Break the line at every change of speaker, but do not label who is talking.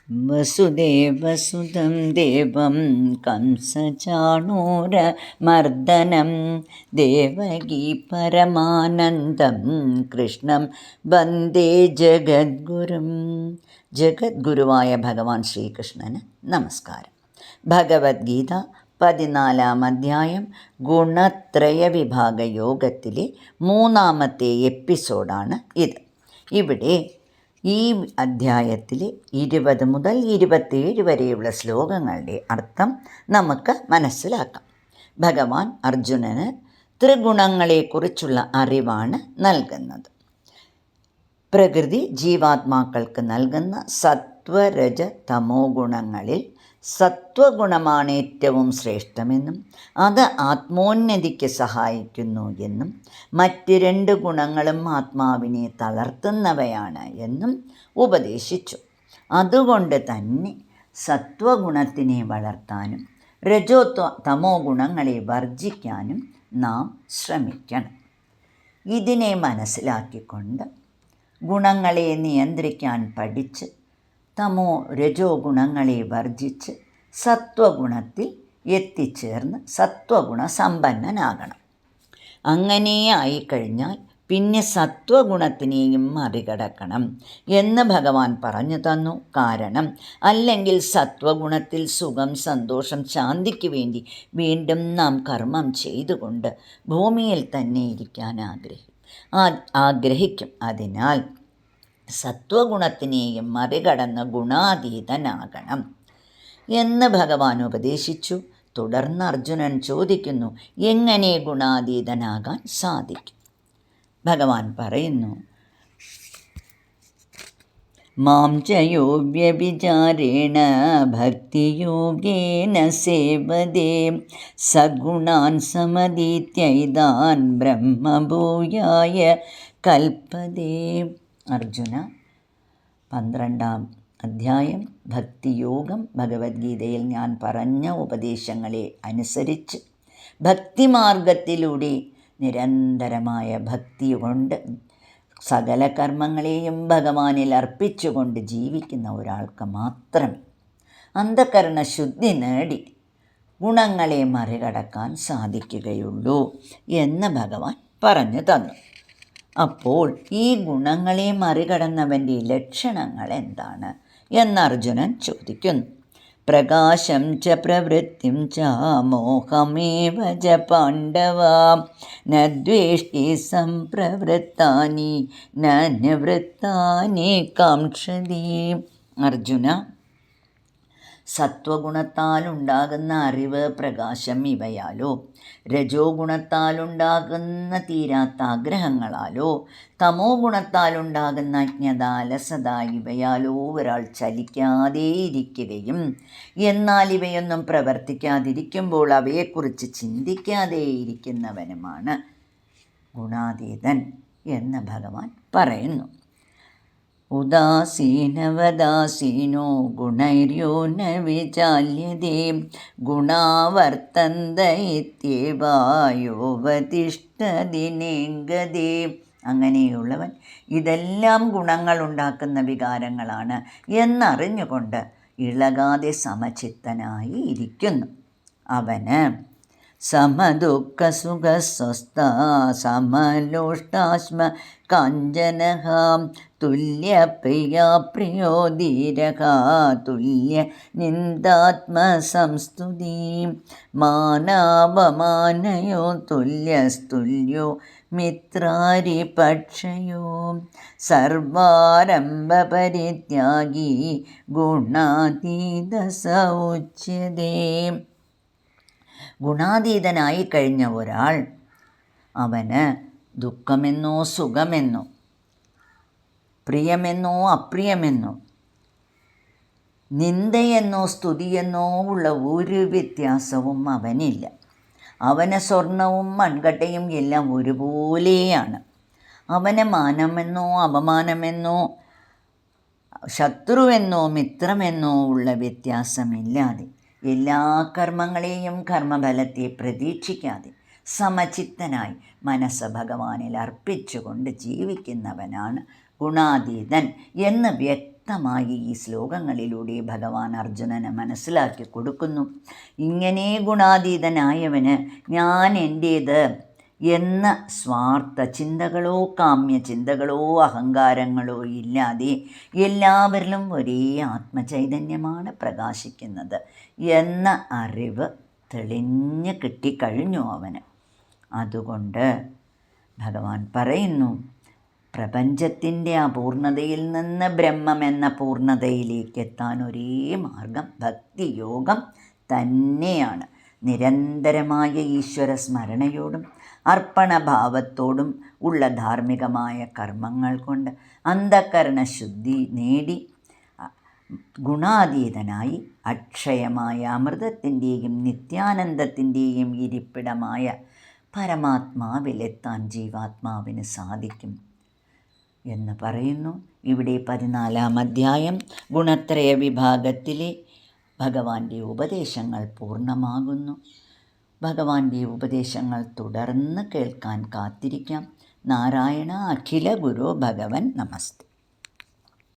വസുദേവസുതം ദേവം കംസചാണൂരമർദ്ദനം ദേവകീ പരമാനന്ദം കൃഷ്ണം വന്ദേ ജഗദ്ഗുരും. ജഗദ്ഗുരുവായ ഭഗവാൻ ശ്രീകൃഷ്ണന് നമസ്കാരം. ഭഗവത്ഗീത 14-ാം അധ്യായം ഗുണത്രയ വിഭാഗ യോഗത്തിലെ 3-ാമത്തെ എപ്പിസോഡാണ് ഇത്. ഇവിടെ ഈ അധ്യായത്തിലെ 20 മുതൽ 27 വരെയുള്ള ശ്ലോകങ്ങളുടെ അർത്ഥം നമുക്ക് മനസ്സിലാക്കാം. ഭഗവാൻ അർജുനന് ത്രിഗുണങ്ങളെക്കുറിച്ചുള്ള അറിവാണ് നൽകുന്നത്. പ്രകൃതി ജീവാത്മാക്കൾക്ക് നൽകുന്ന സത്വരജ തമോ ഗുണങ്ങളിൽ സത്വഗുണമാണ് ഏറ്റവും ശ്രേഷ്ഠമെന്നും അത് ആത്മോന്നതിക്ക് സഹായിക്കുന്നു എന്നും മറ്റ് 2 ഗുണങ്ങളും ആത്മാവിനെ തളർത്തുന്നവയാണ് എന്നും ഉപദേശിച്ചു. അതുകൊണ്ട് തന്നെ സത്വഗുണത്തിനെ വളർത്താനും തമോ ഗുണങ്ങളെ വർജിക്കാനും നാം ശ്രമിക്കണം. ഇതിനെ മനസ്സിലാക്കിക്കൊണ്ട് ഗുണങ്ങളെ നിയന്ത്രിക്കാൻ പഠിച്ച് രജോ ഗുണങ്ങളെ വർജിച്ച് സത്വഗുണത്തിൽ എത്തിച്ചേർന്ന് സത്വഗുണ സമ്പന്നനാകണം. അങ്ങനെ ആയിക്കഴിഞ്ഞാൽ പിന്നെ സത്വഗുണത്തിനെയും മറികടക്കണം എന്ന് ഭഗവാൻ പറഞ്ഞു തന്നു. കാരണം അല്ലെങ്കിൽ സത്വഗുണത്തിൽ സുഖം, സന്തോഷം, ശാന്തിക്ക് വേണ്ടി വീണ്ടും നാം കർമ്മം ചെയ്തുകൊണ്ട് ഭൂമിയിൽ തന്നെ ഇരിക്കാൻ ആഗ്രഹിക്കും. അതിനാൽ സത്വഗുണത്തിനെയും മറികടന്ന് ഗുണാതീതനാകണം എന്ന് ഭഗവാൻ ഉപദേശിച്ചു. തുടർന്ന് അർജുനൻ ചോദിക്കുന്നു, എങ്ങനെ ഗുണാതീതനാകാൻ സാധിക്കും? ഭഗവാൻ പറയുന്നു, മാം ചയോ വ്യഭിചാരേണ ഭക്തിയോഗേന സേവതേ സഗുണാൻ സമതീത്യൈതാൻ ബ്രഹ്മഭൂയായ കൽപ്പതേ. അർജുന, 12-ാം അധ്യായം ഭക്തിയോഗം. ഭഗവത്ഗീതയിൽ ഞാൻ പറഞ്ഞ ഉപദേശങ്ങളെ അനുസരിച്ച് ഭക്തിമാർഗത്തിലൂടെ നിരന്തരമായ ഭക്തി കൊണ്ട് സകല കർമ്മങ്ങളെയും ഭഗവാനിൽ അർപ്പിച്ചുകൊണ്ട് ജീവിക്കുന്ന ഒരാൾക്ക് മാത്രമേ അന്ധകരണ ശുദ്ധി നേടി ഗുണങ്ങളെ മറികടക്കാൻ സാധിക്കുകയുള്ളൂ എന്ന് ഭഗവാൻ പറഞ്ഞു തന്നു. അപ്പോൾ ഈ ഗുണങ്ങളെ മറികടന്നവൻ്റെ ലക്ഷണങ്ങൾ എന്താണ് എന്ന് അർജുനൻ ചോദിക്കുന്നു. പ്രകാശം ച പ്രവൃത്തിം ച മോഹമേവ ച പാണ്ഡവ ന ദ്വേഷ്ടി സംപ്രവൃത്താനി ന നിവൃത്താനി കാംക്ഷതി. അർജുന, സത്വഗുണത്താലുണ്ടാകുന്ന അറിവ്, പ്രകാശം ഇവയാലോ രജോ ഗുണത്താലുണ്ടാകുന്ന തീരാത്ത ആഗ്രഹങ്ങളാലോ തമോ ഗുണത്താലുണ്ടാകുന്ന അജ്ഞത, അലസത ഇവയാലോ ഒരാൾ ചലിക്കാതെ ഇരിക്കുകയും എന്നാൽ ഇവയൊന്നും പ്രവർത്തിക്കാതിരിക്കുമ്പോൾ അവയെക്കുറിച്ച് ചിന്തിക്കാതെ ഇരിക്കുന്നവനുമാണ് ഗുണാതീതൻ എന്ന് ഭഗവാൻ പറയുന്നു. ഉദാസീനവദാസീനോ ഗുണൈര്യോ ന വിചാല്യതേ ഗുണാവർത്തന്ത ഇത്യേവായോവതിഷ്ഠതി നേംഗതേ. അങ്ങനെയുള്ളവൻ ഇതെല്ലാം ഗുണങ്ങളുണ്ടാക്കുന്ന വികാരങ്ങളാണ് എന്നറിഞ്ഞുകൊണ്ട് ഇളകാതെ സമചിത്തനായി ഇരിക്കുന്നു. അവന് സമദുഃഖസുഖസ്വസ്ഥ സമലോഷ്ടാശ്മ കാഞ്ചനഃ തുല്യപ്രിയ പ്രിയോ ധീരഃ തുല്യ നിന്ദാത്മസംസ്തുതി മാനാപമാനയോ തുല്യസ്തുല്യോ മിത്രാരിപക്ഷയോ സർവാരംഭപരിത്യാഗി ഗുണാതീത സ ഉച്യതേ. ഗുണാതീതനായി കഴിഞ്ഞ ഒരാൾ അവന് ദുഃഖമെന്നോ സുഖമെന്നോ പ്രിയമെന്നോ അപ്രിയമെന്നോ നിന്ദയെന്നോ സ്തുതിയെന്നോ ഉള്ള ഒരു വ്യത്യാസവും അവനില്ല. അവന് സ്വർണവും മൺകട്ടയും എല്ലാം ഒരുപോലെയാണ്. അവന് മാനമെന്നോ അപമാനമെന്നോ ശത്രുവെന്നോ മിത്രമെന്നോ ഉള്ള വ്യത്യാസമില്ലാതെ എല്ലാ കർമ്മങ്ങളെയും കർമ്മഫലത്തെ പ്രതീക്ഷിക്കാതെ സമചിത്തനായി മനസ്സ് ഭഗവാനിൽ അർപ്പിച്ചുകൊണ്ട് ജീവിക്കുന്നവനാണ് ഗുണാതീതൻ എന്ന് വ്യക്തമായി വ്യക്തമായി ഈ ശ്ലോകങ്ങളിലൂടെ ഭഗവാൻ അർജുനന് മനസ്സിലാക്കി കൊടുക്കുന്നു. ഇങ്ങനെ ഗുണാതീതനായവന് ഞാൻ എൻ്റേത് എന്ന സ്വാർത്ഥ ചിന്തകളോ കാമ്യ ചിന്തകളോ അഹങ്കാരങ്ങളോ ഇല്ലാതെ എല്ലാവരിലും ഒരേ ആത്മചൈതന്യമാണ് പ്രകാശിക്കുന്നത് എന്ന അറിവ് തെളിഞ്ഞ് കിട്ടിക്കഴിഞ്ഞു അവന്. അതുകൊണ്ട് ഭഗവാൻ പറയുന്നു, പ്രപഞ്ചത്തിൻ്റെ അപൂർണതയിൽ നിന്ന് ബ്രഹ്മം എന്ന പൂർണ്ണതയിലേക്ക് എത്താൻ ഒരേ മാർഗം ഭക്തിയോഗം തന്നെയാണ്. നിരന്തരമായ ഈശ്വര സ്മരണയോടും അർപ്പണഭാവത്തോടും ഉള്ള ധാർമ്മികമായ കർമ്മങ്ങൾ കൊണ്ട് അന്ധകരണശുദ്ധി നേടി ഗുണാതീതനായി അക്ഷയമായ അമൃതത്തിൻ്റെയും നിത്യാനന്ദത്തിൻ്റെയും ഇരിപ്പിടമായ പരമാത്മാവിലെത്താൻ ജീവാത്മാവിന് സാധിക്കും എന്ന് പറയുന്നു. ഇവിടെ 14-ാം അധ്യായം ഗുണത്രയ വിഭാഗത്തിലെ ഭഗവാന്റെ ഉപദേശങ്ങൾ പൂർണ്ണമാകുന്നു. ഭഗവാന്റെ ഉപദേശങ്ങൾ തുടർന്ന് കേൾക്കാൻ കാത്തിരിക്കാം. നാരായണ അഖില ഗുരു ഭഗവൻ നമസ്തേ.